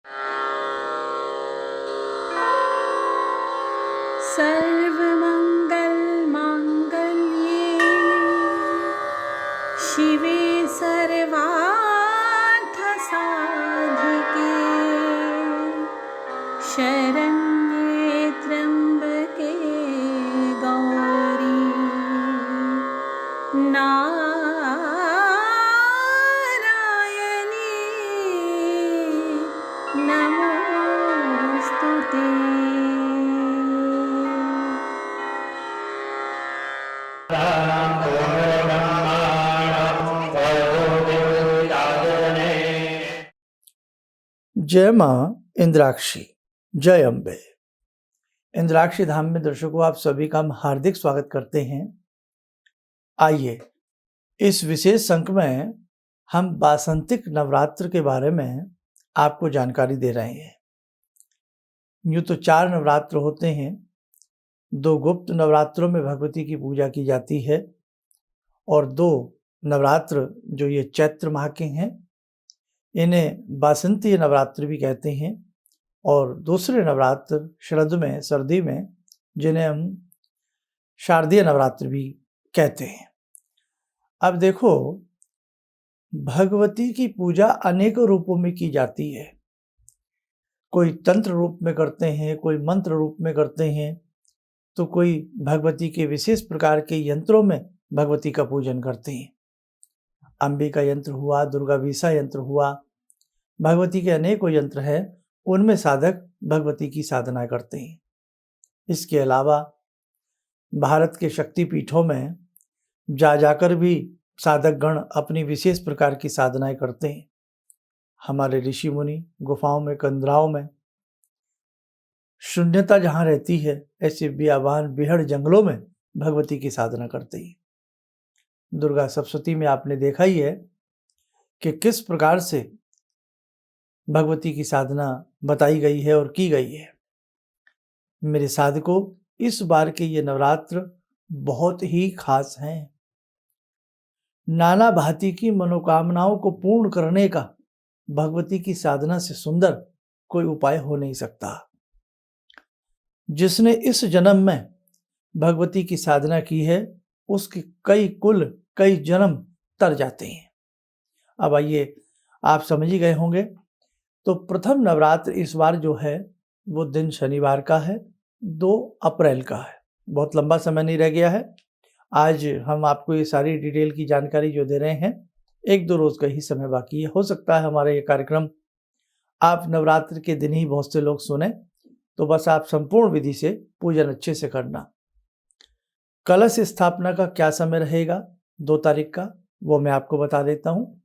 सर्वमङ्गलमाङ्गल्ये शिवे सर्वार्थसाधिके शरण्ये त्र्यम्बके गौरी नारायणी नमोऽस्तुते। जय माँ इंद्राक्षी, जय अम्बे। इंद्राक्षी धाम में दर्शकों आप सभी का हम हार्दिक स्वागत करते हैं। आइए इस विशेष अंक में हम वासंतिक नवरात्र के बारे में आपको जानकारी दे रहे हैं। यूँ तो 4 नवरात्र होते हैं। 2 गुप्त नवरात्रों में भगवती की पूजा की जाती है और 2 नवरात्र जो ये चैत्र माह के हैं इन्हें वासंतीय नवरात्र भी कहते हैं, और दूसरे नवरात्र शरद में, सर्दी में, जिन्हें हम शारदीय नवरात्र भी कहते हैं। अब देखो, भगवती की पूजा अनेकों रूपों में की जाती है। कोई तंत्र रूप में करते हैं, कोई मंत्र रूप में करते हैं, तो कोई भगवती के विशेष प्रकार के यंत्रों में भगवती का पूजन करते हैं। अंबिका यंत्र हुआ, दुर्गा वीसा यंत्र हुआ, भगवती के अनेकों यंत्र हैं, उनमें साधक भगवती की साधना करते हैं। इसके अलावा भारत के शक्तिपीठों में जाकर भी साधक गण अपनी विशेष प्रकार की साधनाएं करते हैं। हमारे ऋषि मुनि गुफाओं में, कंदराओं में, शून्यता जहाँ रहती है, ऐसे बियाबान बिहड़ जंगलों में भगवती की साधना करते हैं। दुर्गा सप्तशती में आपने देखा ही है कि किस प्रकार से भगवती की साधना बताई गई है और की गई है। मेरे साधकों, इस बार के ये नवरात्र बहुत ही खास हैं। नाना भांति की मनोकामनाओं को पूर्ण करने का भगवती की साधना से सुंदर कोई उपाय हो नहीं सकता। जिसने इस जन्म में भगवती की साधना की है, उसके कई कुल, कई जन्म तर जाते हैं। अब आइए, आप समझ ही गए होंगे। तो प्रथम नवरात्र इस बार जो है वो दिन शनिवार का है, 2 अप्रैल का है। बहुत लंबा समय नहीं रह गया है। आज हम आपको ये सारी डिटेल की जानकारी जो दे रहे हैं, 1-2 रोज का ही समय बाकी है। हो सकता है हमारा ये कार्यक्रम आप नवरात्र के दिन ही बहुत से लोग सुने, तो बस आप संपूर्ण विधि से पूजन अच्छे से करना। कलश स्थापना का क्या समय रहेगा 2 तारीख का, वो मैं आपको बता देता हूँ।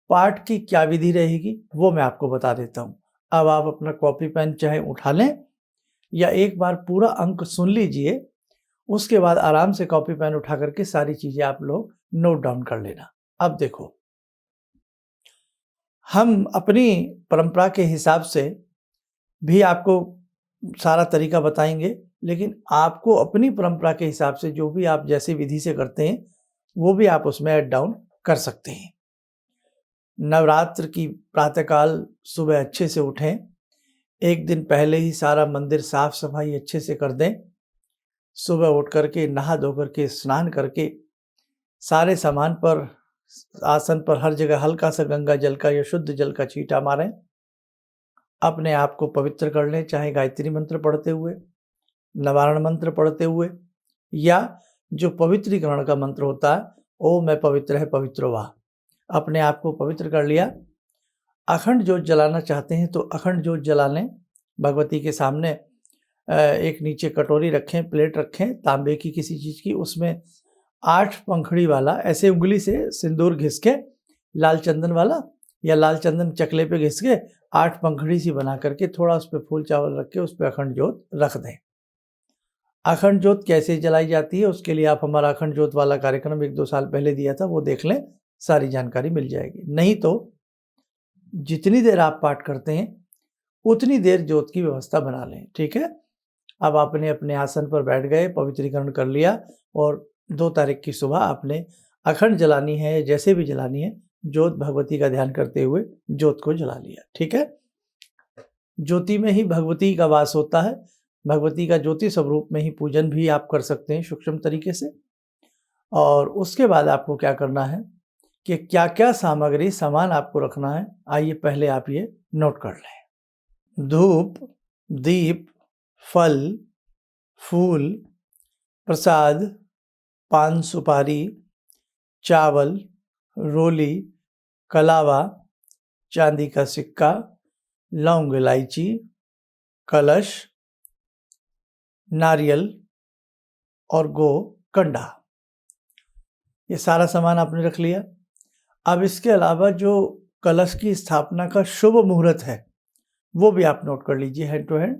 पाठ की क्या विधि रहेगी वो मैं आपको बता देता हूँ। अब आप अपना कॉपी पेन चाहे उठा लें या एक बार पूरा अंक सुन लीजिए, उसके बाद आराम से कॉपी पेन उठा करके सारी चीजें आप लोग नोट डाउन कर लेना। अब देखो, हम अपनी परंपरा के हिसाब से भी आपको सारा तरीका बताएंगे, लेकिन आपको अपनी परंपरा के हिसाब से जो भी आप जैसे विधि से करते हैं वो भी आप उसमें ऐड डाउन कर सकते हैं। नवरात्र की प्रातःकाल सुबह अच्छे से उठें। एक दिन पहले ही सारा मंदिर साफ सफाई अच्छे से कर दें। सुबह उठ करके नहा धो करके स्नान करके सारे सामान पर, आसन पर हर जगह हल्का सा गंगा जल का या शुद्ध जल का छींटा मारें। अपने आप को पवित्र कर लें, चाहे गायत्री मंत्र पढ़ते हुए, नवारण मंत्र पढ़ते हुए, या जो पवित्रीकरण का मंत्र होता है, ओम मैं पवित्र है पवित्र वाह। अपने आप को पवित्र कर लिया। अखंड ज्योत जलाना चाहते हैं तो अखंड ज्योत जला लें। भगवती के सामने एक नीचे कटोरी रखें, प्लेट रखें तांबे की किसी चीज़ की, उसमें 8 पंखड़ी वाला ऐसे उंगली से सिंदूर घिस के, लाल चंदन वाला या लाल चंदन चकले पे घिस के 8 पंखड़ी सी बना करके थोड़ा उस पर फूल चावल रख के उस पर अखंड ज्योत रख दें। अखंड ज्योत कैसे जलाई जाती है उसके लिए आप हमारा अखंड ज्योत वाला कार्यक्रम 1-2 साल पहले दिया था, वो देख लें, सारी जानकारी मिल जाएगी। नहीं तो जितनी देर आप पाठ करते हैं उतनी देर ज्योत की व्यवस्था बना लें, ठीक है। अब आपने अपने आसन पर बैठ गए, पवित्रीकरण कर लिया, और 2 तारीख की सुबह आपने अखंड जलानी है, जैसे भी जलानी है, ज्योत भगवती का ध्यान करते हुए ज्योत को जला लिया, ठीक है। ज्योति में ही भगवती का वास होता है। भगवती का ज्योति स्वरूप में ही पूजन भी आप कर सकते हैं सूक्ष्म तरीके से। और उसके बाद आपको क्या करना है कि क्या क्या सामग्री सामान आपको रखना है, आइए पहले आप ये नोट कर लें। धूप, दीप, फल, फूल, प्रसाद, पान सुपारी, चावल, रोली, कलावा, चांदी का सिक्का, लौंग इलायची, कलश, नारियल और गो कंडा। ये सारा सामान आपने रख लिया। अब इसके अलावा जो कलश की स्थापना का शुभ मुहूर्त है वो भी आप नोट कर लीजिए हैंड टू हैंड।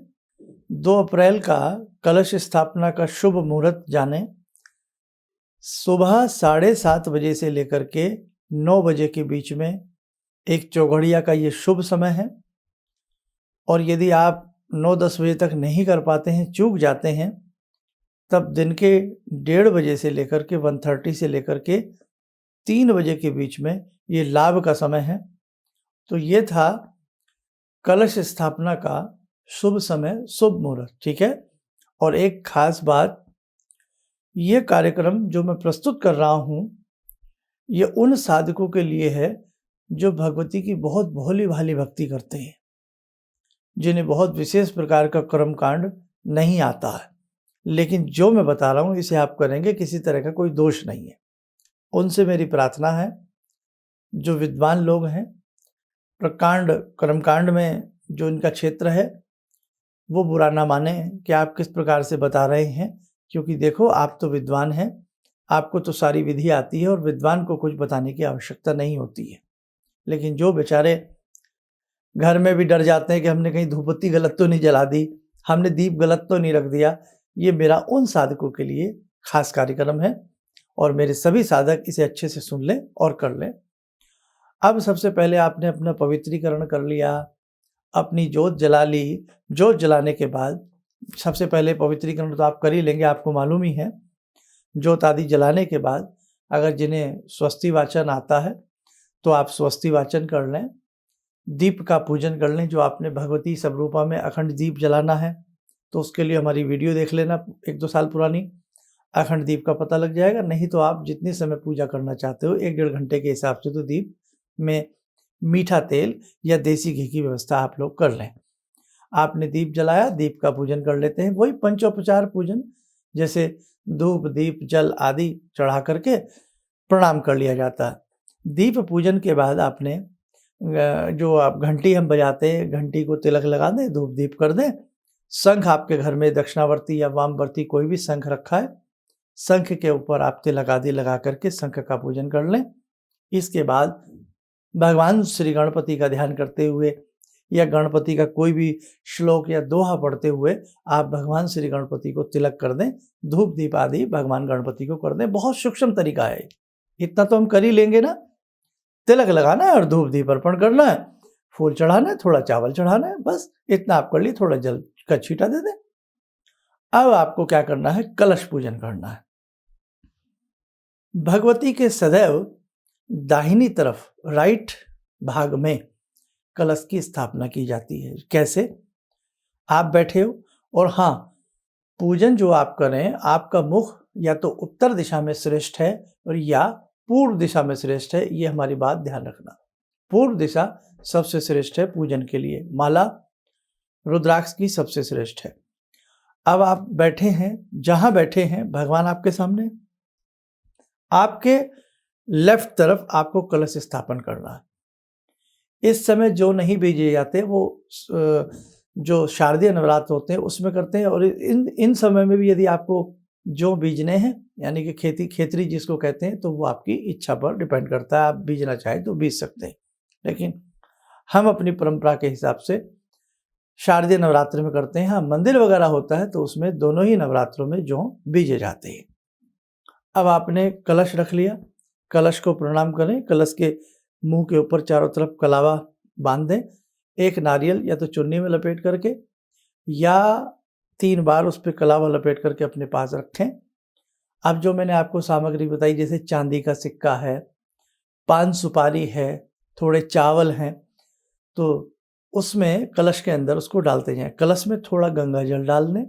2 अप्रैल का कलश स्थापना का शुभ मुहूर्त जाने सुबह 7:30 बजे से लेकर के 9 बजे के बीच में एक चौघड़िया का ये शुभ समय है। और यदि आप 9-10 बजे तक नहीं कर पाते हैं, चूक जाते हैं, तब दिन के 1:30 बजे से लेकर के 1:30 से लेकर के 3 बजे के बीच में ये लाभ का समय है। तो ये था कलश स्थापना का शुभ समय, शुभ मुहूर्त, ठीक है। और एक खास बात, ये कार्यक्रम जो मैं प्रस्तुत कर रहा हूँ ये उन साधकों के लिए है जो भगवती की बहुत भोली भाली भक्ति करते हैं, जिन्हें बहुत विशेष प्रकार का कर्मकांड नहीं आता है, लेकिन जो मैं बता रहा हूँ इसे आप करेंगे, किसी तरह का कोई दोष नहीं है। उनसे मेरी प्रार्थना है, जो विद्वान लोग हैं, प्रकांड कर्मकांड में जो इनका क्षेत्र है वो बुरा ना माने कि आप किस प्रकार से बता रहे हैं, क्योंकि देखो आप तो विद्वान हैं, आपको तो सारी विधि आती है और विद्वान को कुछ बताने की आवश्यकता नहीं होती है। लेकिन जो बेचारे घर में भी डर जाते हैं कि हमने कहीं धूपबत्ती गलत तो नहीं जला दी, हमने दीप गलत तो नहीं रख दिया, ये मेरा उन साधकों के लिए खास कार्यक्रम है और मेरे सभी साधक इसे अच्छे से सुन लें और कर लें। अब सबसे पहले आपने अपना पवित्रीकरण कर लिया, अपनी जोत जला ली। जोत जलाने के बाद सबसे पहले पवित्रीकरण तो आप कर ही लेंगे, आपको मालूम ही है। जोत आदि जलाने के बाद अगर जिन्हें स्वस्ति वाचन आता है तो आप स्वस्ति वाचन कर लें, दीप का पूजन कर लें। जो आपने भगवती स्वरूपा में अखंड दीप जलाना है तो उसके लिए हमारी वीडियो देख लेना, 1-2 साल पुरानी, अखंड दीप का पता लग जाएगा। नहीं तो आप जितने समय पूजा करना चाहते हो 1-1.5 घंटे के हिसाब से तो दीप में मीठा तेल या देसी घी की व्यवस्था आप लोग कर लें। आपने दीप जलाया, दीप का पूजन कर लेते हैं, वही पंचोपचार पूजन, जैसे धूप दीप जल आदि चढ़ा करके प्रणाम कर लिया जाता है। दीप पूजन के बाद आपने जो आप घंटी हम बजाते हैं, घंटी को तिलक लगा दें, धूप दीप कर दें। शंख आपके घर में दक्षिणावर्ती या वामवर्ती कोई भी शंख रखा है, शंख के ऊपर आप तिलक आदि लगा करके शंख का पूजन कर लें। इसके बाद भगवान श्री गणपति का ध्यान करते हुए या गणपति का कोई भी श्लोक या दोहा पढ़ते हुए आप भगवान श्री गणपति को तिलक कर दें, धूप दीप आदि भगवान गणपति को कर दें। बहुत सूक्ष्म तरीका है, इतना तो हम कर ही लेंगे ना। तिलक लगाना है और धूप दीप अर्पण करना है, फूल चढ़ाना है, थोड़ा चावल चढ़ाना है, बस इतना आप कर लिए, थोड़ा जल का छींटा दे दें। अब आपको क्या करना है, कलश पूजन करना है। भगवती के सदैव दाहिनी तरफ राइट भाग में कलश की स्थापना की जाती है। कैसे? आप बैठे हो और हाँ, पूजन जो आप करें, आपका मुख या तो उत्तर दिशा में श्रेष्ठ है और या पूर्व दिशा में श्रेष्ठ है। ये हमारी बात ध्यान रखना, पूर्व दिशा सबसे श्रेष्ठ है पूजन के लिए। माला रुद्राक्ष की सबसे श्रेष्ठ है। अब आप बैठे हैं, जहां बैठे हैं भगवान आपके सामने, आपके लेफ्ट तरफ आपको कलश स्थापन करना है। इस समय जो नहीं बीजे जाते वो जो शारदीय नवरात्र होते हैं उसमें करते हैं, और इन समय में भी यदि आपको जो बीजने हैं, यानी कि खेतरी जिसको कहते हैं, तो वो आपकी इच्छा पर डिपेंड करता है। आप बीजना चाहें तो बीज सकते हैं, लेकिन हम अपनी परंपरा के हिसाब से शारदीय नवरात्र में करते हैं। हाँ, मंदिर वगैरह होता है तो उसमें दोनों ही नवरात्रों में जो बीजे जाते हैं। अब आपने कलश रख लिया, कलश को प्रणाम करें, कलश के मुंह के ऊपर चारों तरफ कलावा बांध दें, एक नारियल या तो चुन्नी में लपेट करके या 3 बार उस पर कलावा लपेट करके अपने पास रखें। अब जो मैंने आपको सामग्री बताई, जैसे चांदी का सिक्का है, पान सुपारी है, थोड़े चावल हैं, तो उसमें कलश के अंदर उसको डालते जाएं। कलश में थोड़ा गंगा जल डाल दें,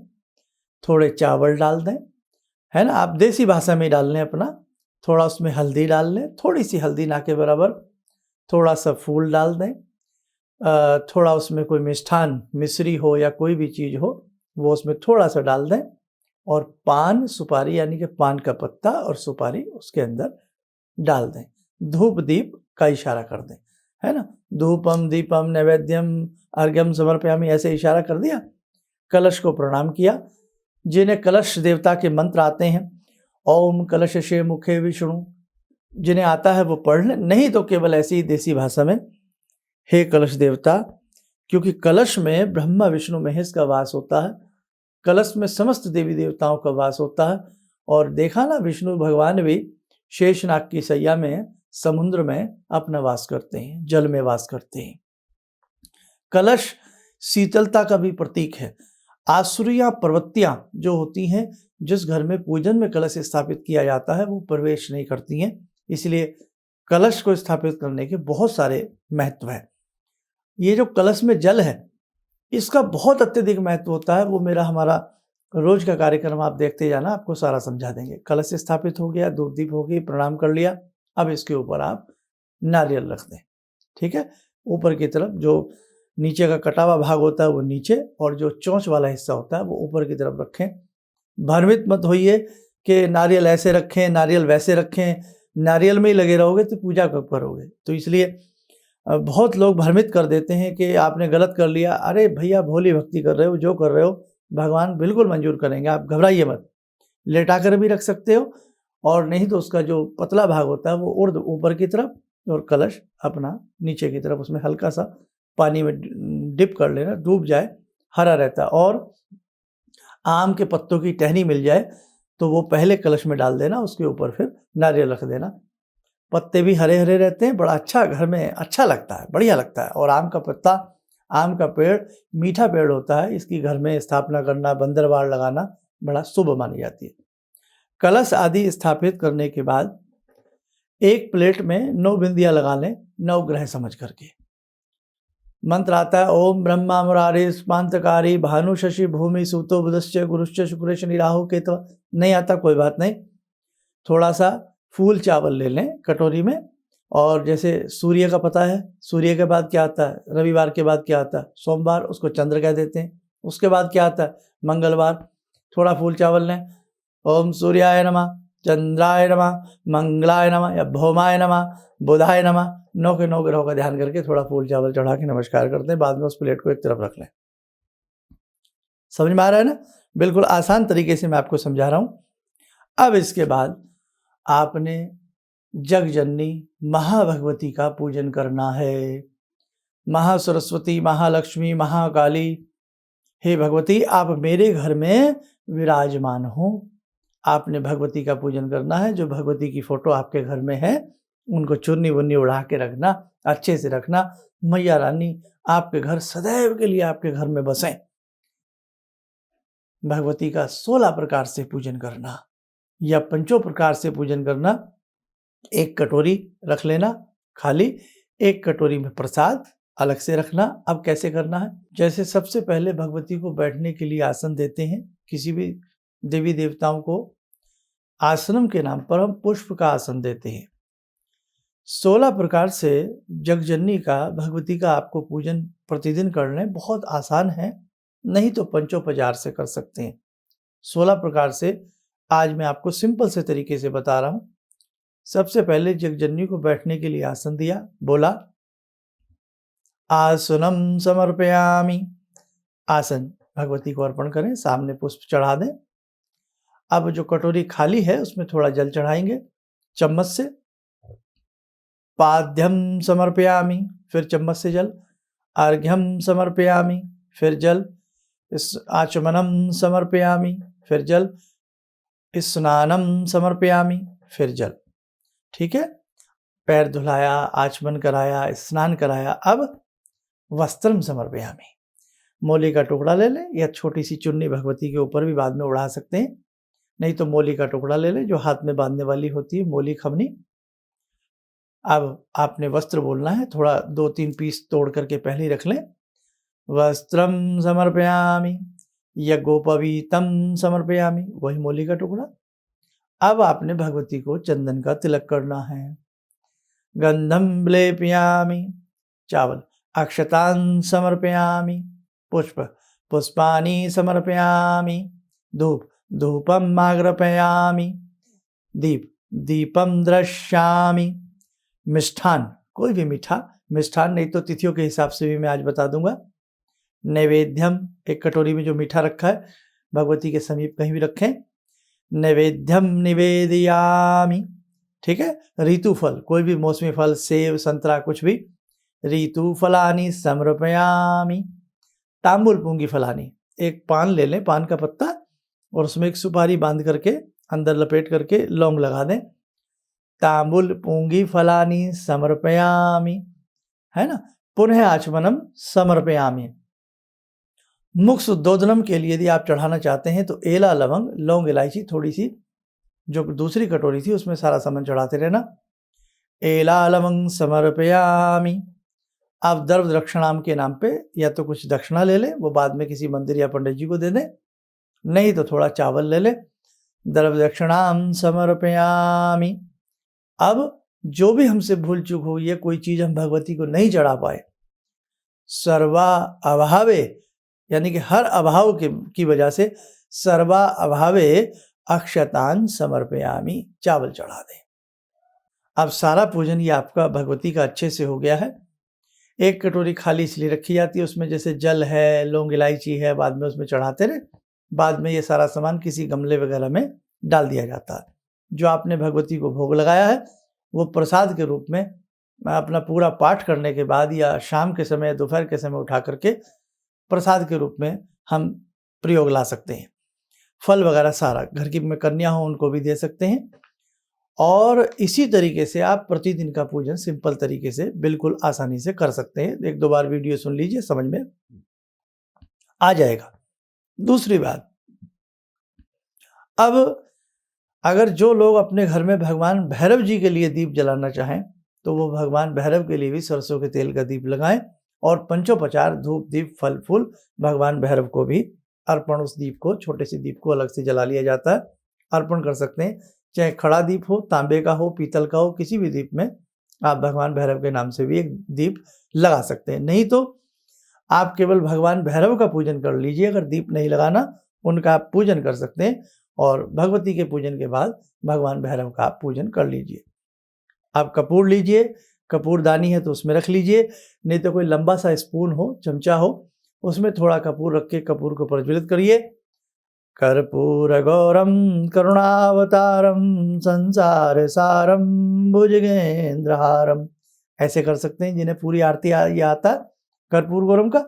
थोड़े चावल डाल दें, है ना, आप देसी भाषा में डाल लें अपना। थोड़ा उसमें हल्दी डाल लें, थोड़ी सी हल्दी ना के बराबर, थोड़ा सा फूल डाल दें, थोड़ा उसमें कोई मिष्ठान, मिश्री हो या कोई भी चीज़ हो वो उसमें थोड़ा सा डाल दें, और पान सुपारी यानी कि पान का पत्ता और सुपारी उसके अंदर डाल दें। धूप दीप का इशारा कर दें, है ना, धूपम दीपम नैवेद्यम अर्घ्यम समर्पयामि, ऐसे इशारा कर दिया। कलश को प्रणाम किया। जिन्हें कलश देवता के मंत्र आते हैं, ओम कलशे मुखे विष्णु, जिन्हें आता है वो पढ़ लें, नहीं तो केवल ऐसी ही देसी भाषा में हे कलश देवता, क्योंकि कलश में ब्रह्मा विष्णु महेश का वास होता है, कलश में समस्त देवी देवताओं का वास होता है। और देखा ना, विष्णु भगवान भी शेषनाग की सैया में समुद्र में अपना वास करते हैं, जल में वास करते हैं। कलश शीतलता का भी प्रतीक है। आसुरियां प्रवृत्तियां जो होती हैं, जिस घर में पूजन में कलश स्थापित किया जाता है वो प्रवेश नहीं करती हैं, इसलिए कलश को स्थापित करने के बहुत सारे महत्व हैं। ये जो कलश में जल है इसका बहुत अत्यधिक महत्व होता है। वो हमारा रोज का कार्यक्रम आप देखते जाना, आपको सारा समझा देंगे। कलश स्थापित हो गया, धूप दीप हो गई, प्रणाम कर लिया, अब इसके ऊपर आप नारियल रख दें, ठीक है। ऊपर की तरफ जो नीचे का कटा हुआ भाग होता है वो नीचे, और जो चोंच वाला हिस्सा होता है वो ऊपर की तरफ रखें। भ्रमित मत होइए कि नारियल ऐसे रखें, नारियल वैसे रखें, नारियल में ही लगे रहोगे तो पूजा कब करोगे। तो इसलिए बहुत लोग भ्रमित कर देते हैं कि आपने गलत कर लिया। अरे भैया, भोली भक्ति कर रहे हो, जो कर रहे हो भगवान बिल्कुल मंजूर करेंगे, आप घबराइए मत। लेटा कर भी रख सकते हो, और नहीं तो उसका जो पतला भाग होता है वो उर्द ऊपर की तरफ, और कलश अपना नीचे की तरफ, उसमें हल्का सा पानी में डिप कर लेना, डूब जाए, हरा रहता है। और आम के पत्तों की टहनी मिल जाए तो वो पहले कलश में डाल देना, उसके ऊपर फिर नारियल रख देना। पत्ते भी हरे हरे रहते हैं, बड़ा अच्छा, घर में अच्छा लगता है, बढ़िया लगता है। और आम का पत्ता, आम का पेड़ मीठा पेड़ होता है, इसकी घर में स्थापना करना, बंदरवाड़ लगाना बड़ा शुभ मानी जाती है। कलश आदि स्थापित करने के बाद एक प्लेट में 9 बिंदियां लगा लें, 9 ग्रह समझ करके। मंत्र आता है ओम ब्रह्मा मुरारी स्पांतकारी भानु शशि भूमि सूतो बुधश्च गुरुश्च शुक्र शनि राहु केतु। नहीं आता कोई बात नहीं, थोड़ा सा फूल चावल ले लें कटोरी में। और जैसे सूर्य का पता है, सूर्य के बाद क्या आता है, रविवार के बाद क्या आता है, सोमवार, उसको चंद्र कह देते हैं। उसके बाद क्या आता है, मंगलवार। थोड़ा फूल चावल लें, ओम सूर्याय नमः, चंद्राय नमः, मंगलाय नमः या भौमाय नमः, बुधाय नमः। 9 के 9 ग्रहों का ध्यान करके थोड़ा फूल चावल चढ़ा के नमस्कार करते हैं, बाद में उस प्लेट को एक तरफ रख लें। समझ में आ रहा है ना, बिल्कुल आसान तरीके से मैं आपको समझा रहा हूँ। अब इसके बाद आपने जगजननी महाभगवती का पूजन करना है। महासरस्वती, महालक्ष्मी, महाकाली, हे भगवती आप मेरे घर में विराजमान हो। आपने भगवती का पूजन करना है। जो भगवती की फोटो आपके घर में है उनको चुन्नी वुन्नी उड़ा के रखना, अच्छे से रखना। मैया रानी आपके घर सदैव के लिए आपके घर में बसें। भगवती का 16 प्रकार से पूजन करना या 5 प्रकार से पूजन करना। एक कटोरी रख लेना खाली, एक कटोरी में प्रसाद अलग से रखना। अब कैसे करना है, जैसे सबसे पहले भगवती को बैठने के लिए आसन देते हैं, किसी भी देवी देवताओं को आसनम के नाम पर हम पुष्प का आसन देते हैं। 16 प्रकार से जगजननी का, भगवती का आपको पूजन प्रतिदिन करने बहुत आसान है, नहीं तो पंचोपचार से कर सकते हैं। 16 प्रकार से आज मैं आपको सिंपल से तरीके से बता रहा हूं। सबसे पहले जगजननी को बैठने के लिए आसन दिया, बोला आसनम समर्पयामि। आसन भगवती को अर्पण करें, सामने पुष्प चढ़ा दें। अब जो कटोरी खाली है उसमें थोड़ा जल चढ़ाएंगे चम्मच से। पाद्यम समर्पयामि, फिर चम्मच से जल। अर्घ्यम समर्पयामि, फिर जल। आचमनम समर्पयामि, फिर जल। स्नानम समर्पयामि, फिर जल। ठीक है, पैर धुलाया, आचमन कराया, स्नान कराया। अब वस्त्रम समर्पयामि, मोली का टुकड़ा ले लें या छोटी सी चुन्नी भगवती के ऊपर भी बाद में उड़ा सकते हैं, नहीं तो मोली का टुकड़ा ले लें जो हाथ में बांधने वाली होती है, मोली खमनी। अब आपने वस्त्र बोलना है, थोड़ा 2-3 पीस तोड़ करके पहले ही रख लें। वस्त्रम समर्पयामि, यज्ञोपवीतम समर्पयामि, वही मूली का टुकड़ा। अब आपने भगवती को चंदन का तिलक करना है। गंधम लेपयामि, चावल। अक्षतान समर्पयामि, पुष्प। पुष्पानि समर्पयामि, धूप। धूपम आग्रपयामि, दीप। दीपम दृश्यामि, मिष्ठान, कोई भी मीठा मिष्ठान, नहीं तो तिथियों के हिसाब से भी मैं आज बता दूंगा। नैवेद्यम, एक कटोरी में जो मीठा रखा है भगवती के समीप कहीं भी रखें। नैवेद्यम निवेदयामि, ठीक है। ऋतु फल, कोई भी मौसमी फल, सेब संतरा कुछ भी। ऋतु फलानि समर्पयामि, तांबुल पूंगी फलानी, एक पान ले लें, पान का पत्ता, और उसमें एक सुपारी बांध करके अंदर लपेट करके लौंग लगा दें। तांबुल पूंगी फलानी समर्पयामि, है ना। पुनः आचमनम समर्पयामि। मुख शुद्धोदनम के लिए यदि आप चढ़ाना चाहते हैं तो एला लवंग, लौंग, इलायची थोड़ी सी, जो दूसरी कटोरी थी उसमें सारा सामान चढ़ाते रहना। एला लवंग समर्पयामि। आप द्रव्य दक्षिणाम के नाम पे या तो कुछ दक्षिणा ले लें, वो बाद में किसी मंदिर या पंडित जी को दे दें, नहीं तो थोड़ा चावल ले लें। द्रव्य दक्षिणाम समर्पयामि। अब जो भी हमसे भूल चूक हुई है, कोई चीज हम भगवती को नहीं चढ़ा पाए, सर्वा अभावे, यानी कि हर अभाव की वजह से, सर्वा अभावे अक्षतान समर्पयामि, चावल चढ़ा दें। अब सारा पूजन ये आपका भगवती का अच्छे से हो गया है। एक कटोरी खाली इसलिए रखी जाती है, उसमें जैसे जल है, लौंग, इलायची है, बाद में उसमें चढ़ाते रहे, बाद में ये सारा सामान किसी गमले वगैरह में डाल दिया जाता है। जो आपने भगवती को भोग लगाया है वो प्रसाद के रूप में अपना पूरा पाठ करने के बाद या शाम के समय, दोपहर के समय उठा करके प्रसाद के रूप में हम प्रयोग ला सकते हैं। फल वगैरह सारा, घर की में कन्या हो उनको भी दे सकते हैं। और इसी तरीके से आप प्रतिदिन का पूजन सिंपल तरीके से बिल्कुल आसानी से कर सकते हैं। एक दो बार वीडियो सुन लीजिए, समझ में आ जाएगा। दूसरी बात, अब अगर जो लोग अपने घर में भगवान भैरव जी के लिए दीप जलाना चाहें तो वो भगवान भैरव के लिए भी सरसों के तेल का दीप लगाएं, और पंचोपचार धूप दीप फल फूल भगवान भैरव को भी अर्पण, उस दीप को, छोटे से दीप को अलग से जला लिया जाता है, अर्पण कर सकते हैं। चाहे खड़ा दीप हो, तांबे का हो, पीतल का हो, किसी भी दीप में आप भगवान भैरव के नाम से भी एक दीप लगा सकते हैं। नहीं तो आप केवल भगवान भैरव का पूजन कर लीजिए, अगर दीप नहीं लगाना उनका आप पूजन कर सकते हैं, और भगवती के पूजन के बाद भगवान भैरव का आप पूजन कर लीजिए। आप कपूर लीजिए, कपूरदानी है तो उसमें रख लीजिए, नहीं तो कोई लंबा सा स्पून हो, चमचा हो, उसमें थोड़ा कपूर रख के कपूर को प्रज्वलित करिए। कर्पूर गौरम करुणावतारम संसार सारम भुजगेंद्रहारम, ऐसे कर सकते हैं जिन्हें पूरी आरती ये आता कर्पूर गौरम का।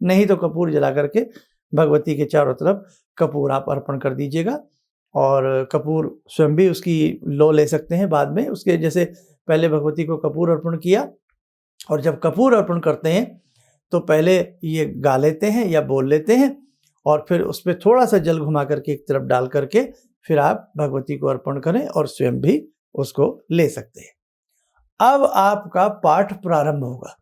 नहीं तो कपूर जला करके भगवती के चारों तरफ कपूर आप अर्पण कर दीजिएगा, और कपूर स्वयं भी उसकी लो ले सकते हैं बाद में। उसके जैसे पहले भगवती को कपूर अर्पण किया, और जब कपूर अर्पण करते हैं तो पहले ये गा लेते हैं या बोल लेते हैं, और फिर उस पर थोड़ा सा जल घुमा करके एक तरफ डाल करके फिर आप भगवती को अर्पण करें, और स्वयं भी उसको ले सकते हैं। अब आपका पाठ प्रारंभ होगा,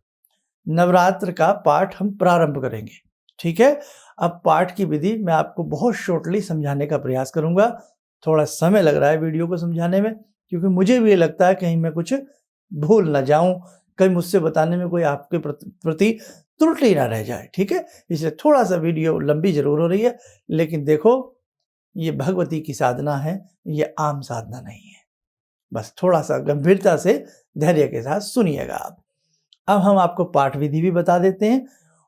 नवरात्र का पाठ हम प्रारंभ करेंगे, ठीक है। अब पाठ की विधि मैं आपको बहुत शॉर्टली समझाने का प्रयास करूंगा। थोड़ा समय लग रहा है वीडियो को समझाने में, क्योंकि मुझे भी ये लगता है कहीं मैं कुछ भूल ना जाऊं, कहीं मुझसे बताने में कोई आपके प्रति त्रुटि ना रह जाए, ठीक है। इसलिए थोड़ा सा वीडियो लंबी जरूर हो रही है, लेकिन देखो ये भगवती की साधना है, ये आम साधना नहीं है। बस थोड़ा सा गंभीरता से धैर्य के साथ सुनिएगा आप। अब हम आपको पाठ विधि भी बता देते हैं,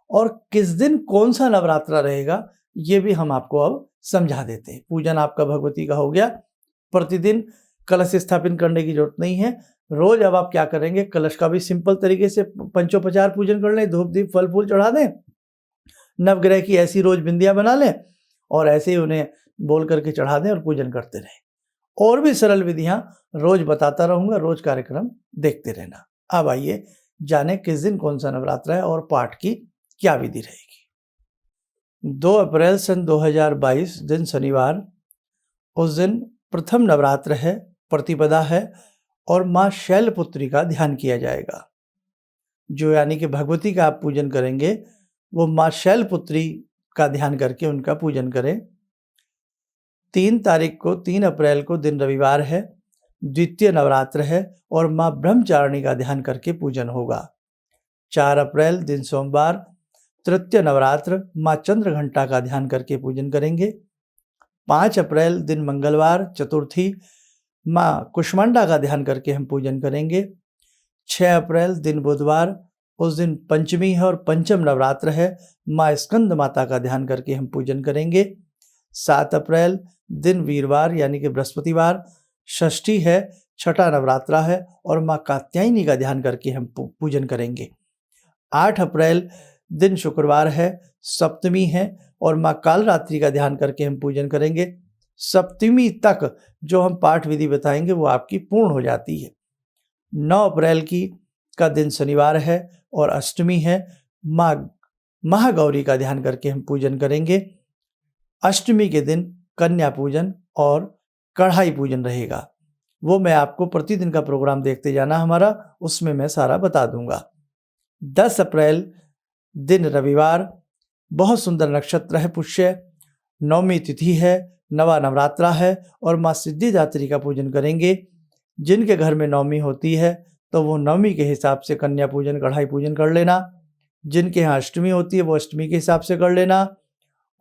और किस दिन कौन सा नवरात्रा रहेगा ये भी हम आपको अब समझा देते हैं। पूजन आपका भगवती का हो गया, प्रतिदिन कलश स्थापित करने की जरूरत नहीं है। रोज अब आप क्या करेंगे, कलश का भी सिंपल तरीके से पंचोपचार पूजन कर लें, धूप दीप फल फूल चढ़ा दें, नवग्रह की ऐसी रोज बिंदियां बना लें, और ऐसे ही उन्हें बोल करके चढ़ा दें और पूजन करते रहें। और भी सरल विधियां रोज बताता रहूंगा, रोज कार्यक्रम देखते रहना। अब आइए जाने किस दिन कौन सा नवरात्र है और पाठ की क्या विधि रहेगी। 2 अप्रैल सन 2022 दिन शनिवार, उस दिन प्रथम नवरात्र है, प्रतिपदा है, और माँ शैलपुत्री का ध्यान किया जाएगा। जो यानी कि भगवती का आप पूजन करेंगे वो माँ शैलपुत्री का ध्यान करके उनका पूजन करें। 3 अप्रैल को दिन रविवार है, द्वितीय नवरात्र है और माँ ब्रह्मचारिणी का ध्यान करके पूजन होगा। 4 अप्रैल दिन सोमवार, तृतीय नवरात्र, माँ चंद्रघंटा का ध्यान करके पूजन करेंगे। 5 अप्रैल दिन मंगलवार, चतुर्थी, माँ कुष्मांडा का ध्यान करके हम पूजन करेंगे। 6 अप्रैल दिन बुधवार, उस दिन पंचमी है और पंचम नवरात्र है, माँ स्कंद माता का ध्यान करके हम पूजन करेंगे। 7 अप्रैल दिन वीरवार यानी कि बृहस्पतिवार, षष्ठी है, छठा नवरात्रा है और माँ कात्यायनी का ध्यान करके हम पूजन करेंगे। 8 अप्रैल दिन शुक्रवार है, सप्तमी है और माँ कालरात्रि का ध्यान करके हम पूजन करेंगे। सप्तमी तक जो हम पाठ विधि बताएंगे वो आपकी पूर्ण हो जाती है। 9 अप्रैल का दिन शनिवार है और अष्टमी है, माँ महागौरी का ध्यान करके हम पूजन करेंगे। अष्टमी के दिन कन्या पूजन और कढ़ाई पूजन रहेगा। वो मैं आपको प्रतिदिन का प्रोग्राम देखते जाना हमारा, उसमें मैं सारा बता दूंगा। 10 अप्रैल दिन रविवार, बहुत सुंदर नक्षत्र है पुष्य, नवमी तिथि है, नवा नवरात्रा है और माँ सिद्धिदात्री का पूजन करेंगे। जिनके घर में नवमी होती है तो वो नवमी के हिसाब से कन्या पूजन कढ़ाई पूजन कर लेना। जिनके यहाँ अष्टमी होती है वो अष्टमी के हिसाब से कर लेना।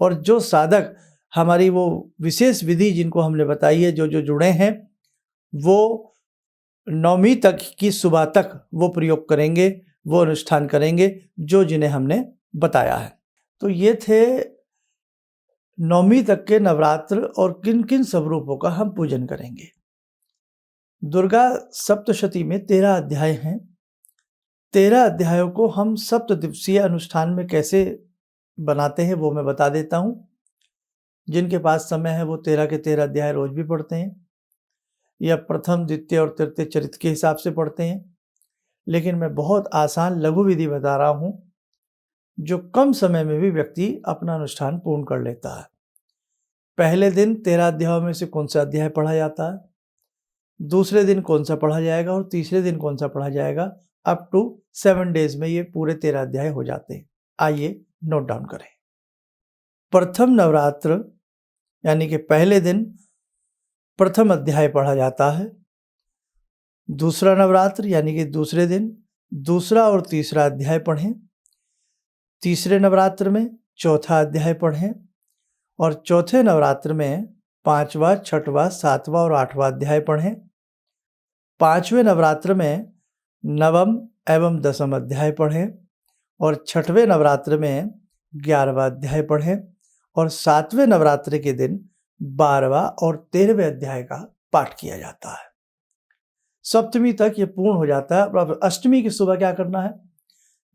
और जो साधक हमारी वो विशेष विधि जिनको हमने बताई है, जो जो जुड़े हैं, वो नवमी तक की सुबह तक वो प्रयोग करेंगे, वो अनुष्ठान करेंगे जो जिन्हें हमने बताया है। तो ये थे नवमी तक के नवरात्र और किन किन स्वरूपों का हम पूजन करेंगे। दुर्गा सप्तशती में 13 अध्याय हैं। 13 अध्यायों को हम सप्त दिवसीय अनुष्ठान में कैसे बनाते हैं वो मैं बता देता हूँ। जिनके पास समय है वो 13 के 13 अध्याय रोज भी पढ़ते हैं या प्रथम, द्वितीय और तृतीय चरित्र के हिसाब से पढ़ते हैं। लेकिन मैं बहुत आसान लघु विधि बता रहा हूँ जो कम समय में भी व्यक्ति अपना अनुष्ठान पूर्ण कर लेता है। पहले दिन 13 अध्यायों में से कौन सा अध्याय पढ़ा जाता है, दूसरे दिन कौन सा पढ़ा जाएगा और तीसरे दिन कौन सा पढ़ा जाएगा, अप टू 7 डेज में ये पूरे 13 अध्याय हो जाते हैं। आइए नोट डाउन करें। प्रथम नवरात्र यानी कि पहले दिन प्रथम अध्याय पढ़ा जाता है। दूसरा नवरात्र यानी कि दूसरे दिन दूसरा और तीसरा अध्याय पढ़ें। तीसरे नवरात्र में चौथा अध्याय पढ़ें और चौथे नवरात्र में 5वां, 6वां, 7वां और 8वां अध्याय पढ़ें। 5वें नवरात्र में नवम एवं दसम अध्याय पढ़ें और 6वें नवरात्र में 11वां अध्याय पढ़ें और 7वें नवरात्र के दिन 12वां और 13वें अध्याय का पाठ किया जाता है। सप्तमी तक ये पूर्ण हो जाता है। अष्टमी की सुबह क्या करना है,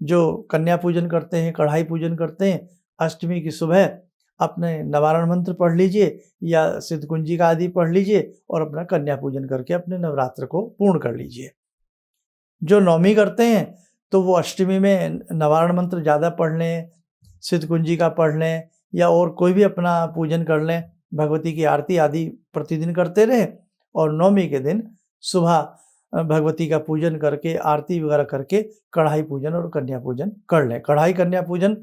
जो कन्या पूजन करते हैं, कढ़ाई पूजन करते हैं, अष्टमी की सुबह अपने नवारण मंत्र पढ़ लीजिए या सिद्धकुंजिका आदि पढ़ लीजिए और अपना कन्या पूजन करके अपने नवरात्र को पूर्ण कर लीजिए। जो नवमी करते हैं तो वो अष्टमी में नवारण मंत्र ज़्यादा पढ़ लें, सिद्धकुंजिका पढ़ लें या और कोई भी अपना पूजन कर लें, भगवती की आरती आदि प्रतिदिन करते रहें और नवमी के दिन सुबह भगवती का पूजन करके आरती वगैरह करके कढ़ाई पूजन और कन्या पूजन कर लें। कढ़ाई कन्या पूजन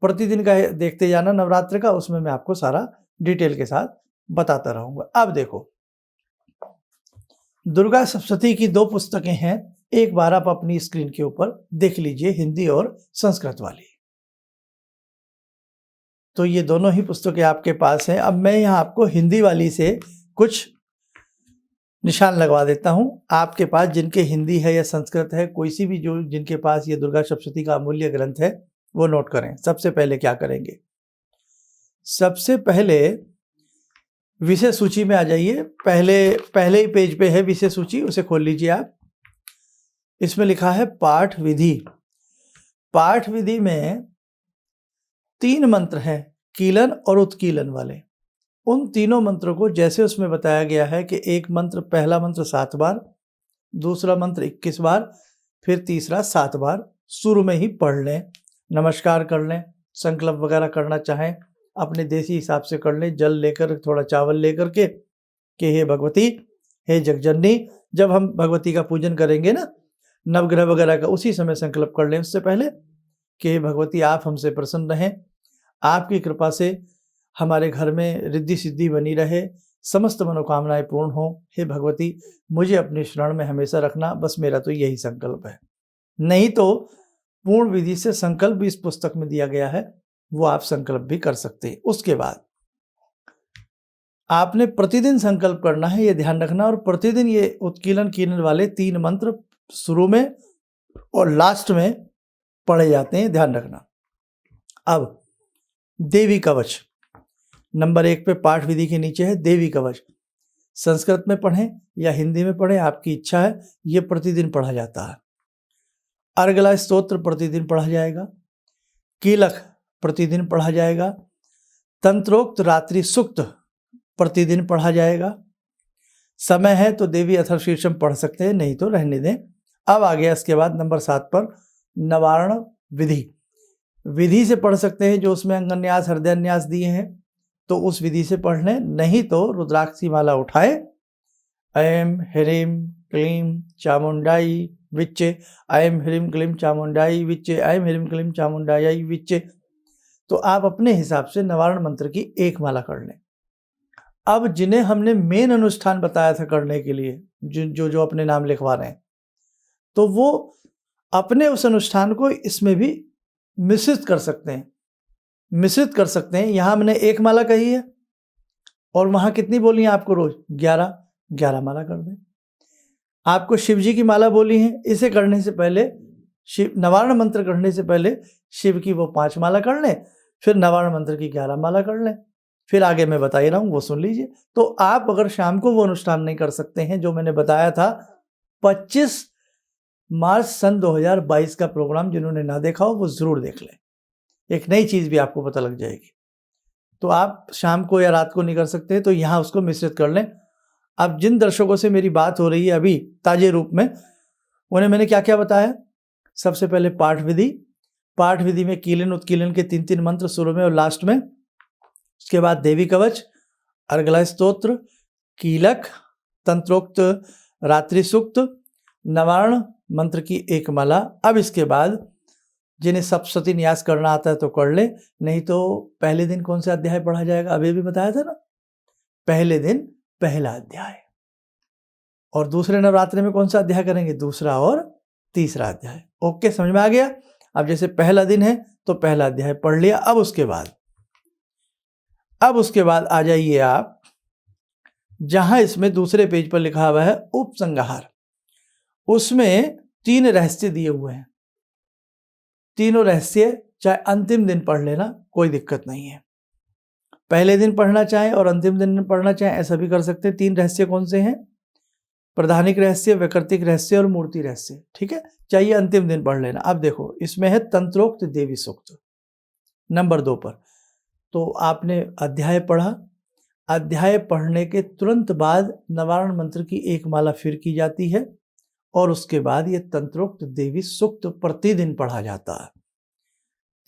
प्रतिदिन का देखते जाना नवरात्र का, उसमें मैं आपको सारा डिटेल के साथ बताता रहूँगा। अब देखो, दुर्गा सप्तशती की 2 पुस्तकें हैं, एक बार आप अपनी स्क्रीन के ऊपर देख लीजिए, हिंदी और संस्कृत वाली। तो ये दोनों ही पुस्तकें आपके पास हैं। अब मैं यहाँ आपको हिंदी वाली से कुछ निशान लगवा देता हूँ। आपके पास जिनके हिंदी है या संस्कृत है, कोई सी भी जो जिनके पास ये दुर्गा सप्तशती का अमूल्य ग्रंथ है वो नोट करें। सबसे पहले क्या करेंगे, सबसे पहले विषय सूची में आ जाइए। पहले ही पेज पे है विषय सूची, उसे खोल लीजिए आप। इसमें लिखा है पाठ विधि। पाठ विधि में 3 मंत्र हैं, कीलन और उत्कीलन वाले। उन तीनों मंत्रों को जैसे उसमें बताया गया है कि एक मंत्र, पहला मंत्र 7 बार, दूसरा मंत्र 21 बार, फिर तीसरा 7 बार शुरू में ही पढ़ लें, नमस्कार कर लें, संकल्प वगैरह करना चाहें अपने देसी हिसाब से कर लें, जल लेकर, थोड़ा चावल लेकर के कि हे भगवती, हे जगजननी। जब हम भगवती का पूजन करेंगे ना, नवग्रह वगैरह का, उसी समय संकल्प कर लें उससे पहले कि भगवती आप हमसे प्रसन्न रहें, आपकी कृपा से हमारे घर में रिद्धि सिद्धि बनी रहे, समस्त मनोकामनाएं पूर्ण हो। हे भगवती मुझे अपने शरण में हमेशा रखना, बस मेरा तो यही संकल्प है। नहीं तो पूर्ण विधि से संकल्प भी इस पुस्तक में दिया गया है, वो आप संकल्प भी कर सकते हैं। उसके बाद आपने प्रतिदिन संकल्प करना है, ये ध्यान रखना, और प्रतिदिन ये उत्कीलन कीलन वाले 3 मंत्र शुरू में और लास्ट में पढ़े जाते हैं, ध्यान रखना। अब देवी कवच नंबर 1 पे पाठ विधि के नीचे है देवी कवच। संस्कृत में पढ़ें या हिंदी में पढ़ें, आपकी इच्छा है, ये प्रतिदिन पढ़ा जाता है। अर्गला स्तोत्र प्रतिदिन पढ़ा जाएगा, कीलक प्रतिदिन पढ़ा जाएगा, तंत्रोक्त रात्रि सूक्त प्रतिदिन पढ़ा जाएगा। समय है तो देवी अथर्वशीर्षम पढ़ सकते हैं, नहीं तो रहने दें। अब आ गया इसके बाद नंबर 7 पर नवारण विधि। विधि से पढ़ सकते हैं, जो उसमें अंगन्यास हृदयन्यास दिए हैं तो उस विधि से पढ़ लें, नहीं तो रुद्राक्षी माला उठाए, ऐं ह्रीं क्लीं चामुंडाई विच्चे, ऐं ह्रीं क्लीं चामुंडाई विच्चे, ऐं ह्रीं क्लीं चामुंडाई विच्चे। तो आप अपने हिसाब से नवारण मंत्र की 1 माला कर लें। अब जिन्हें हमने मेन अनुष्ठान बताया था करने के लिए, जो अपने नाम लिखवा रहे हैं, तो वो अपने उस अनुष्ठान को इसमें भी मिश्रित कर सकते हैं, यहाँ मैंने 1 माला कही है और वहां कितनी बोली है आपको रोज? 11 माला कर दें। आपको शिव जी की माला बोली है, इसे करने से पहले नवारण मंत्र करने से पहले शिव की वो 5 माला कर लें, फिर नवारण मंत्र की 11 माला कर लें, फिर आगे मैं बता ही रहा हूँ वो सुन लीजिए। तो आप अगर शाम को वो अनुष्ठान नहीं कर सकते हैं जो मैंने बताया था, 25 मार्च सन 2022 का प्रोग्राम जिन्होंने ना देखा हो वो जरूर देख लें, एक नई चीज भी आपको पता लग जाएगी। तो आप शाम को या रात को नहीं कर सकते तो यहाँ उसको मिश्रित कर लें। अब जिन दर्शकों से मेरी बात हो रही है अभी ताजे रूप में, उन्हें मैंने क्या क्या बताया? सबसे पहले पाठ विधि में कीलन उत्कीलन के 3 मंत्र शुरू में और लास्ट में। उसके बाद देवी कवच, अर्गला स्तोत्र, कीलक, तंत्रोक्त रात्रि सूक्त, नवारण मंत्र की 1 माला। अब इसके बाद जिन्हें सप्तशती न्यास करना आता है तो कर ले, नहीं तो पहले दिन कौन सा अध्याय पढ़ा जाएगा, अभी भी बताया था ना, पहले दिन पहला अध्याय, और दूसरे नवरात्रि में कौन सा अध्याय करेंगे? दूसरा और तीसरा अध्याय। ओके, समझ में आ गया? अब जैसे पहला दिन है तो पहला अध्याय पढ़ लिया। अब उसके बाद आ जाइए आप जहां इसमें दूसरे पेज पर लिखा हुआ है उपसंहार, उसमें 3 रहस्य दिए हुए हैं। तीनों रहस्य चाहे अंतिम दिन पढ़ लेना, कोई दिक्कत नहीं है। पहले दिन पढ़ना चाहे और अंतिम दिन पढ़ना चाहे ऐसा भी कर सकते हैं। 3 रहस्य कौन से हैं? प्रधानिक रहस्य, वैकल्पिक रहस्य और मूर्ति रहस्य। ठीक है, चाहिए अंतिम दिन पढ़ लेना। अब देखो इसमें है तंत्रोक्त देवी सूक्त नंबर 2 पर। तो आपने अध्याय पढ़ा, अध्याय पढ़ने के तुरंत बाद नवारण मंत्र की 1 माला फिर की जाती है और उसके बाद ये तंत्रोक्त देवी सूक्त प्रतिदिन पढ़ा जाता है।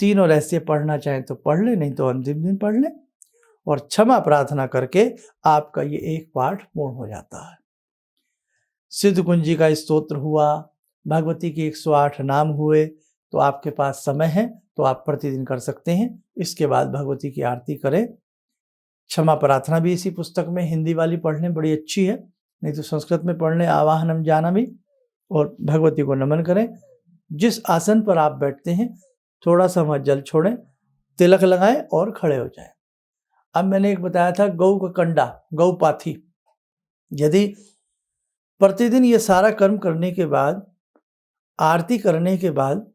तीनों रहस्य पढ़ना चाहे तो पढ़ ले, नहीं तो अंतिम दिन पढ़ ले, और क्षमा प्रार्थना करके आपका ये 1 पाठ पूर्ण हो जाता है। सिद्ध कुंजी का स्तोत्र हुआ, भगवती के 108 नाम हुए, तो आपके पास समय है तो आप प्रतिदिन कर सकते हैं। इसके बाद भगवती की आरती करें। क्षमा प्रार्थना भी इसी पुस्तक में हिंदी वाली पढ़ने बड़ी अच्छी है, नहीं तो संस्कृत में पढ़ने आवाहनम जानमी, और भगवती को नमन करें। जिस आसन पर आप बैठते हैं थोड़ा सा वहाँ जल छोड़ें, तिलक लगाएं और खड़े हो जाएं। अब मैंने एक बताया था गौ का कंडा, गौ पाथी। यदि प्रतिदिन ये सारा कर्म करने के बाद, आरती करने के बाद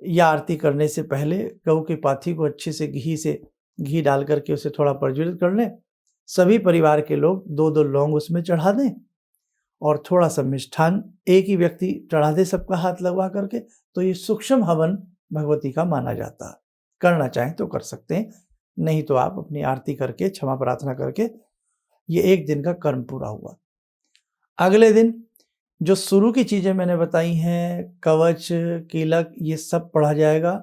या आरती करने से पहले गौ के पाथी को अच्छे से घी डाल करके उसे थोड़ा प्रज्वलित कर लें। सभी परिवार के लोग 2-2 लौंग उसमें चढ़ा दें और थोड़ा सा मिष्ठान एक ही व्यक्ति चढ़ा दे सबका हाथ लगवा करके। तो ये सूक्ष्म हवन भगवती का माना जाता है। करना चाहें तो कर सकते हैं, नहीं तो आप अपनी आरती करके क्षमा प्रार्थना करके ये 1 दिन का कर्म पूरा हुआ। अगले दिन जो शुरू की चीज़ें मैंने बताई हैं, कवच, कीलक, ये सब पढ़ा जाएगा,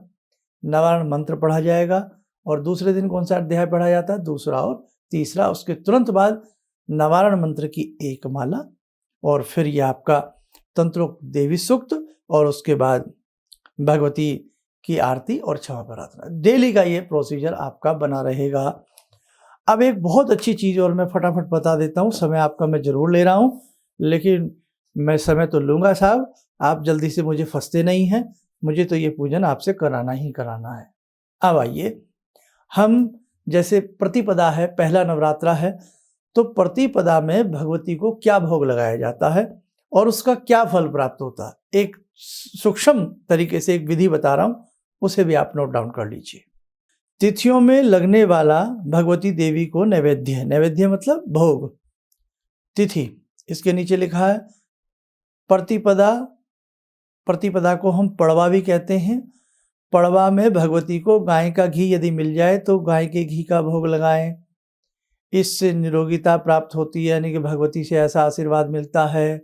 नवारण मंत्र पढ़ा जाएगा, और दूसरे दिन कौन सा अध्याय पढ़ा जाता है? दूसरा और तीसरा। उसके तुरंत बाद नवारण मंत्र की 1 माला, और फिर ये आपका तंत्रोक्त देवी सूक्त, और उसके बाद भगवती की आरती और क्षमा प्रार्थना। डेली का ये प्रोसीजर आपका बना रहेगा। अब एक बहुत अच्छी चीज़ और मैं फटाफट बता देता हूँ, समय आपका मैं ज़रूर ले रहा हूँ, लेकिन मैं समय तो लूँगा साहब, आप जल्दी से मुझे फंसते नहीं हैं, मुझे तो ये पूजन आपसे कराना ही कराना है। अब आइए, हम जैसे प्रतिपदा है, पहला नवरात्रा है, तो प्रतिपदा में भगवती को क्या भोग लगाया जाता है और उसका क्या फल प्राप्त होता है, एक सूक्ष्म तरीके से एक विधि बता रहा हूँ, उसे भी आप नोट डाउन कर लीजिए। तिथियों में लगने वाला भगवती देवी को नैवेद्य है, नैवेद्य मतलब भोग। तिथि इसके नीचे लिखा है प्रतिपदा, प्रतिपदा को हम पड़वा भी कहते हैं। पड़वा में भगवती को गाय का घी यदि मिल जाए तो गाय के घी का भोग लगाएं, इससे निरोगिता प्राप्त होती है, यानी कि भगवती से ऐसा आशीर्वाद मिलता है।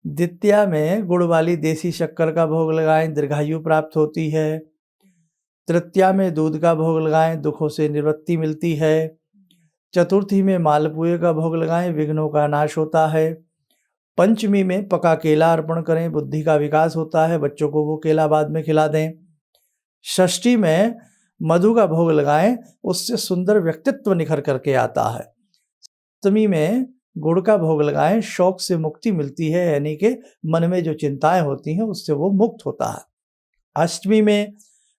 द्वितीया में गुड़ वाली देसी शक्कर का भोग लगाएं, दीर्घायु प्राप्त होती है। तृतीया में दूध का भोग लगाएं, दुखों से निवृत्ति मिलती है। चतुर्थी में मालपुए का भोग लगाएं, विघ्नों का नाश होता है। पंचमी में पका केला अर्पण करें, बुद्धि का विकास होता है, बच्चों को वो केला बाद में खिला दें। षष्ठी में मधु का भोग लगाएं, उससे सुंदर व्यक्तित्व निखर करके आता है। सप्तमी में गुड़ का भोग लगाएं, शौक से मुक्ति मिलती है, यानी कि मन में जो चिंताएं होती हैं उससे वो मुक्त होता है। अष्टमी में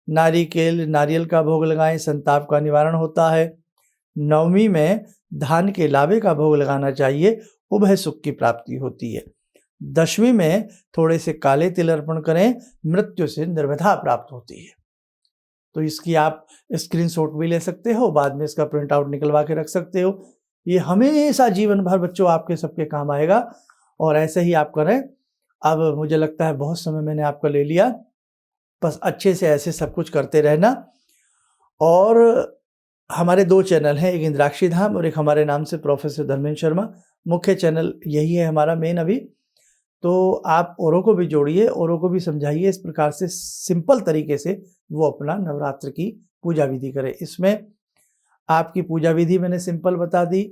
नारियल का भोग लगाएं, संताप का निवारण होता है। नवमी में धान के लावे का भोग लगाना चाहिए, उभय सुख की प्राप्ति होती है। दशमी में थोड़े से काले तिल अर्पण करें, मृत्यु से निर्वधा प्राप्त होती है। तो इसकी आप स्क्रीनशॉट भी ले सकते हो, बाद में इसका प्रिंट आउट निकलवा के रख सकते हो। ये हमेशा जीवन भर बच्चों आपके सबके काम आएगा और ऐसे ही आप करें। अब मुझे लगता है बहुत समय मैंने आपका ले लिया, बस अच्छे से ऐसे सब कुछ करते रहना। और हमारे 2 चैनल हैं, एक इंद्राक्षी धाम और एक हमारे नाम से प्रोफेसर धर्मेंद्र शर्मा। मुख्य चैनल यही है हमारा मेन अभी। तो आप औरों को भी जोड़िए, औरों को भी समझाइए, इस प्रकार से सिंपल तरीके से वो अपना नवरात्र की पूजा विधि करें। इसमें आपकी पूजा विधि मैंने सिंपल बता दी,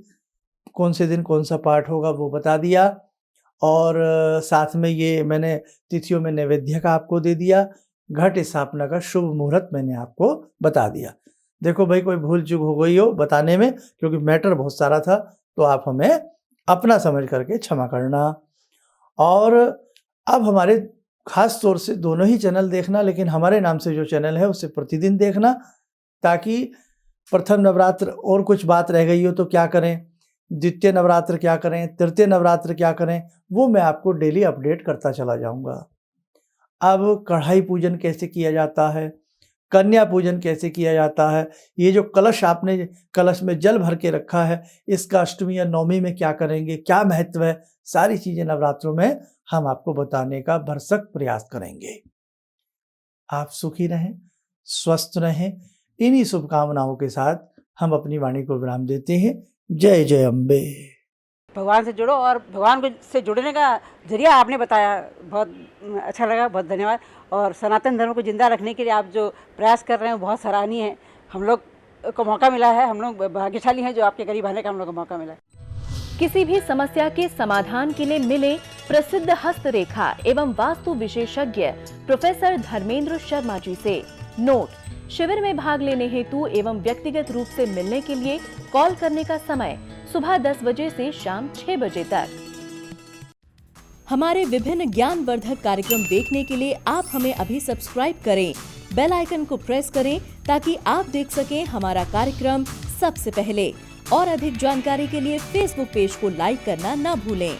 कौन से दिन कौन सा पाठ होगा वो बता दिया, और साथ में ये मैंने तिथियों में नैवेद्य का आपको दे दिया, घट स्थापना का शुभ मुहूर्त मैंने आपको बता दिया। देखो भाई, कोई भूल चूक हो गई हो बताने में, क्योंकि मैटर बहुत सारा था, तो आप हमें अपना समझ करके क्षमा करना। और अब हमारे खास तौर से दोनों ही चैनल देखना, लेकिन हमारे नाम से जो चैनल है उसे प्रतिदिन देखना, ताकि प्रथम नवरात्र और कुछ बात रह गई हो तो क्या करें, द्वितीय नवरात्र क्या करें, तृतीय नवरात्र क्या करें, वो मैं आपको डेली अपडेट करता चला जाऊंगा। अब कढ़ाई पूजन कैसे किया जाता है, कन्या पूजन कैसे किया जाता है, ये जो कलश आपने कलश में जल भर के रखा है, इसका अष्टमी या नवमी में क्या करेंगे, क्या महत्व है, सारी चीज़ें नवरात्रों में हम आपको बताने का भरसक प्रयास करेंगे। आप सुखी रहें, स्वस्थ रहें, इन्हीं शुभकामनाओं के साथ हम अपनी वाणी को विराम देते हैं। जय जय अम्बे। भगवान से जुड़ो, और भगवान को से जुड़ने का जरिया आपने बताया, बहुत अच्छा लगा, बहुत धन्यवाद। और सनातन धर्म को जिंदा रखने के लिए आप जो प्रयास कर रहे हैं बहुत सराहनीय है। हम लोग को मौका मिला है, हम लोग भाग्यशाली हैं जो आपके करीब आने का हम लोग को मौका मिला है। किसी भी समस्या के समाधान के लिए मिले प्रसिद्ध हस्तरेखा एवं वास्तु विशेषज्ञ प्रोफेसर धर्मेंद्र शर्मा जी से। नोट: शिविर में भाग लेने हेतु एवं व्यक्तिगत रूप से मिलने के लिए कॉल करने का समय सुबह 10 बजे से शाम 6 बजे तक। हमारे विभिन्न ज्ञानवर्धक कार्यक्रम देखने के लिए आप हमें अभी सब्सक्राइब करें, बेल आइकन को प्रेस करें ताकि आप देख सकें हमारा कार्यक्रम सबसे पहले। और अधिक जानकारी के लिए फेसबुक पेज को लाइक करना न भूलें।